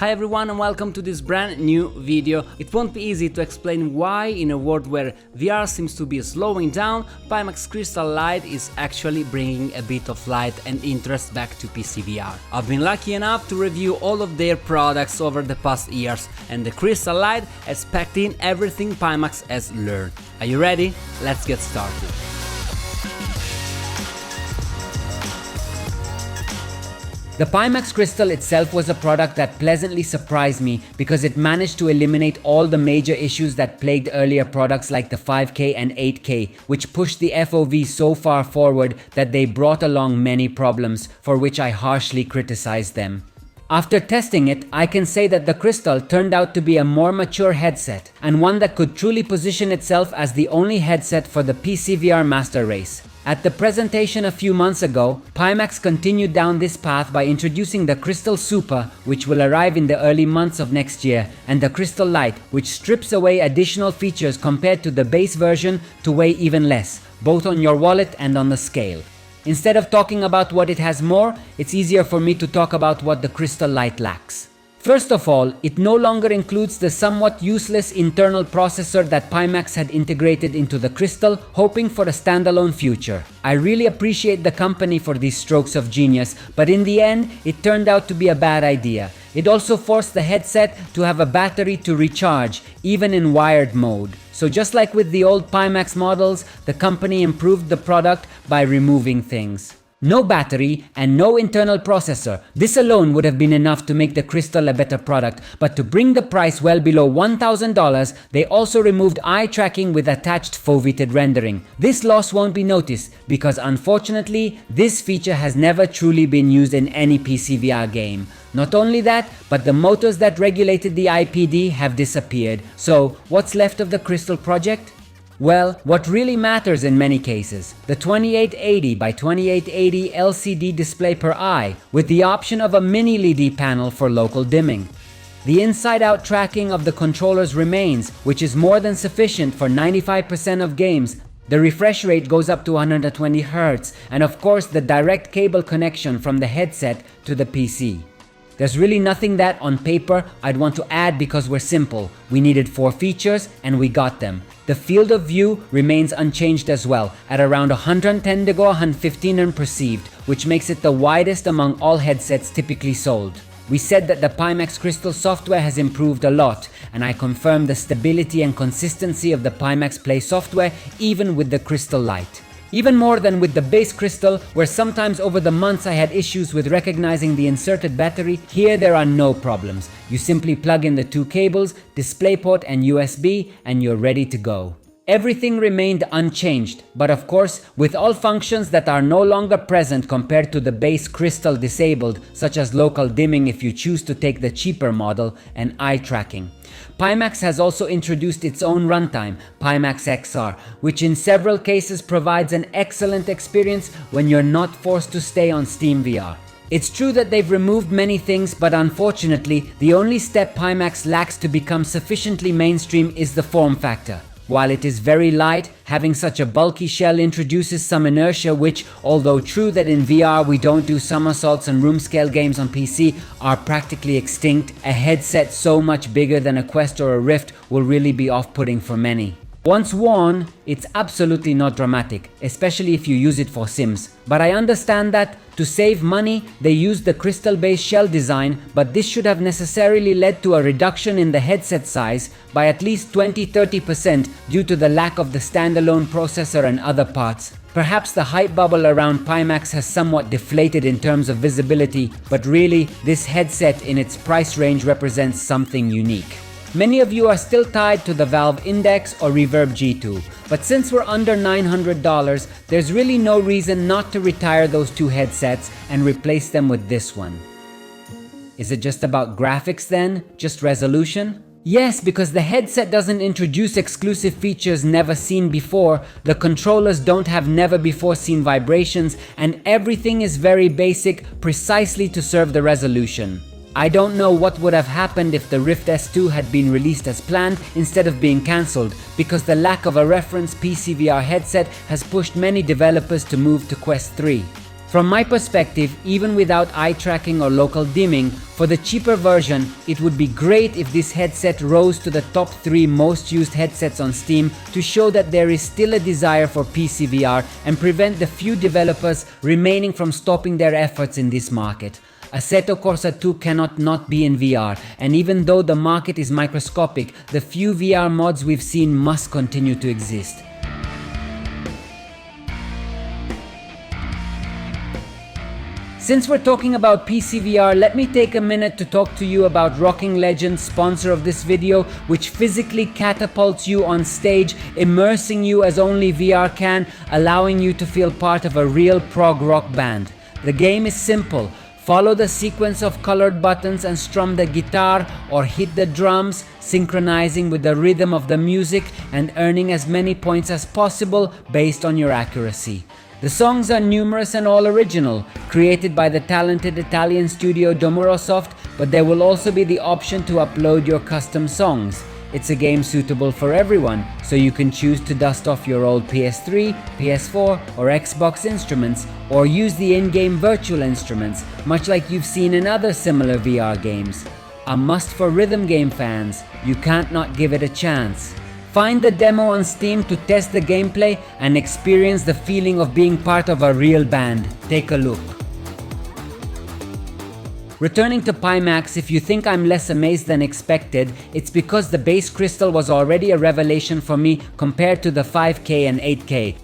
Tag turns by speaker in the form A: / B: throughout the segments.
A: Hi everyone and welcome to this brand new video. It won't be easy to explain why in a world where VR seems to be slowing down, Pimax Crystal Light is actually bringing a bit of light and interest back to PCVR. I've been lucky enough to review all of their products over the past years, and the Crystal Light has packed in everything Pimax has learned. Are you ready? Let's get started. The Pimax Crystal itself was a product that pleasantly surprised me because it managed to eliminate all the major issues that plagued earlier products like the 5K and 8K, which pushed the FOV so far forward that they brought along many problems, for which I harshly criticized them. After testing it, I can say that the Crystal turned out to be a more mature headset, and one that could truly position itself as the only headset for the PCVR Master Race. At the presentation a few months ago, Pimax continued down this path by introducing the Crystal Super, which will arrive in the early months of next year, and the Crystal Light, which strips away additional features compared to the base version to weigh even less, both on your wallet and on the scale. Instead of talking about what it has more, it's easier for me to talk about what the Crystal Light lacks. First of all, it no longer includes the somewhat useless internal processor that Pimax had integrated into the Crystal, hoping for a standalone future. I really appreciate the company for these strokes of genius, but in the end, it turned out to be a bad idea. It also forced the headset to have a battery to recharge, even in wired mode. So just like with the old Pimax models, the company improved the product by removing things. No battery and no internal processor. This alone would have been enough to make the Crystal a better product, but to bring the price well below $1,000, they also removed eye tracking with attached foveated rendering. This loss won't be noticed because unfortunately, this feature has never truly been used in any PCVR game. Not only that, but the motors that regulated the IPD have disappeared. So, what's left of the Crystal project? Well, what really matters in many cases, the 2880 by 2880 LCD display per eye, with the option of a mini LED panel for local dimming. The inside-out tracking of the controllers remains, which is more than sufficient for 95% of games. The refresh rate goes up to 120 Hz, and of course the direct cable connection from the headset to the PC. There's really nothing that, on paper, I'd want to add because we're simple. We needed 4 features and we got them. The field of view remains unchanged as well, at around 110 to 115 and perceived, which makes it the widest among all headsets typically sold. We said that the Pimax Crystal software has improved a lot, and I confirm the stability and consistency of the Pimax Play software even with the Crystal Light. Even more than with the base Crystal, where sometimes over the months I had issues with recognizing the inserted battery, here there are no problems. You simply plug in the 2 cables, DisplayPort and USB, and you're ready to go. Everything remained unchanged, but of course, with all functions that are no longer present compared to the base Crystal disabled, such as local dimming if you choose to take the cheaper model, and eye tracking. Pimax has also introduced its own runtime, Pimax XR, which in several cases provides an excellent experience when you're not forced to stay on Steam VR. It's true that they've removed many things, but unfortunately, the only step Pimax lacks to become sufficiently mainstream is the form factor. While it is very light, having such a bulky shell introduces some inertia which, although true that in VR we don't do somersaults and room scale games on PC, are practically extinct, a headset so much bigger than a Quest or a Rift will really be off-putting for many. Once worn, it's absolutely not dramatic, especially if you use it for sims. But I understand that, to save money, they used the Crystal-based shell design, but this should have necessarily led to a reduction in the headset size by at least 20-30% due to the lack of the standalone processor and other parts. Perhaps the hype bubble around Pimax has somewhat deflated in terms of visibility, but really, this headset in its price range represents something unique. Many of you are still tied to the Valve Index or Reverb G2, but since we're under $900, there's really no reason not to retire those 2 headsets and replace them with this one. Is it just about graphics then? Just resolution? Yes, because the headset doesn't introduce exclusive features never seen before, the controllers don't have never before seen vibrations, and everything is very basic, precisely to serve the resolution. I don't know what would have happened if the Rift S2 had been released as planned instead of being cancelled, because the lack of a reference PCVR headset has pushed many developers to move to Quest 3. From my perspective, even without eye tracking or local dimming, for the cheaper version, it would be great if this headset rose to the top 3 most used headsets on Steam to show that there is still a desire for PCVR and prevent the few developers remaining from stopping their efforts in this market. Assetto Corsa 2 cannot not be in VR, and even though the market is microscopic, the few VR mods we've seen must continue to exist. Since we're talking about PCVR, let me take a minute to talk to you about Rocking Legends, sponsor of this video, which physically catapults you on stage, immersing you as only VR can, allowing you to feel part of a real prog rock band. The game is simple. Follow the sequence of colored buttons and strum the guitar or hit the drums, synchronizing with the rhythm of the music and earning as many points as possible based on your accuracy. The songs are numerous and all original, created by the talented Italian studio Domurosoft, but there will also be the option to upload your custom songs. It's a game suitable for everyone, so you can choose to dust off your old PS3, PS4 or Xbox instruments, or use the in-game virtual instruments, much like you've seen in other similar VR games. A must for rhythm game fans, you can't not give it a chance. Find the demo on Steam to test the gameplay and experience the feeling of being part of a real band. Take a look. Returning to Pimax, if you think I'm less amazed than expected, it's because the base crystal was already a revelation for me compared to the 5K and 8K.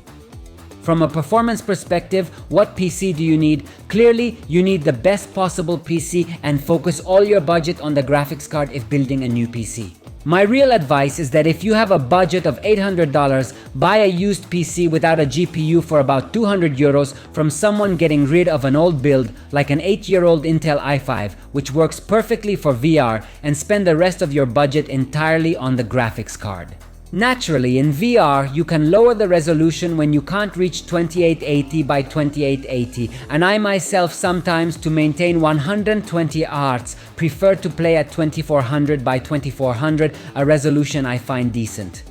A: From a performance perspective, what PC do you need? Clearly, you need the best possible PC and focus all your budget on the graphics card if building a new PC. My real advice is that if you have a budget of $800, buy a used PC without a GPU for about €200 from someone getting rid of an old build like an 8-year-old Intel i5, which works perfectly for VR, and spend the rest of your budget entirely on the graphics card. Naturally, in VR, you can lower the resolution when you can't reach 2880 by 2880, and I myself sometimes, to maintain 120 Hz, prefer to play at 2400 by 2400, a resolution I find decent.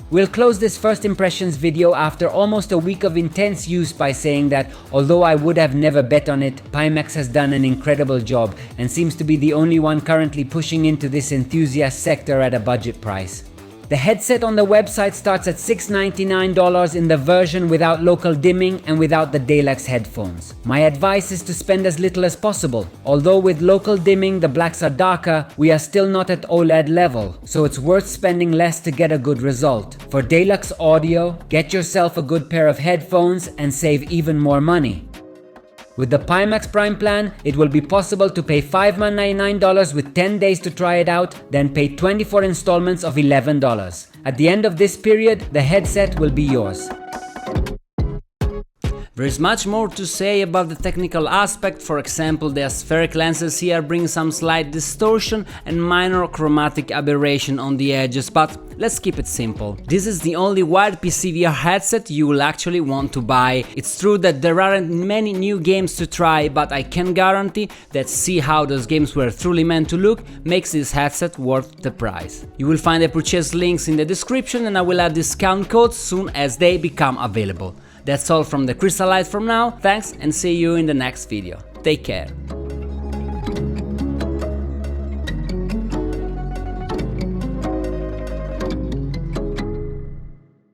A: We'll close this first impressions video after almost a week of intense use by saying that, although I would have never bet on it, Pimax has done an incredible job and seems to be the only one currently pushing into this enthusiast sector at a budget price. The headset on the website starts at $699 in the version without local dimming and without the Deluxe headphones. My advice is to spend as little as possible. Although with local dimming the blacks are darker, we are still not at OLED level, so it's worth spending less to get a good result. For Deluxe audio, get yourself a good pair of headphones and save even more money. With the Pimax Prime plan, it will be possible to pay $599 with 10 days to try it out, then pay 24 installments of $11. At the end of this period, the headset will be yours.
B: There is much more to say about the technical aspect. For example, the spheric lenses here bring some slight distortion and minor chromatic aberration on the edges, but let's keep it simple. This is the only wired PCVR headset you will actually want to buy. It's true that there aren't many new games to try, but I can guarantee that see how those games were truly meant to look makes this headset worth the price. You will find the purchase links in the description, and I will add discount codes soon as they become available. That's all from the Crystal Light from now, thanks and see you in the next video. Take care.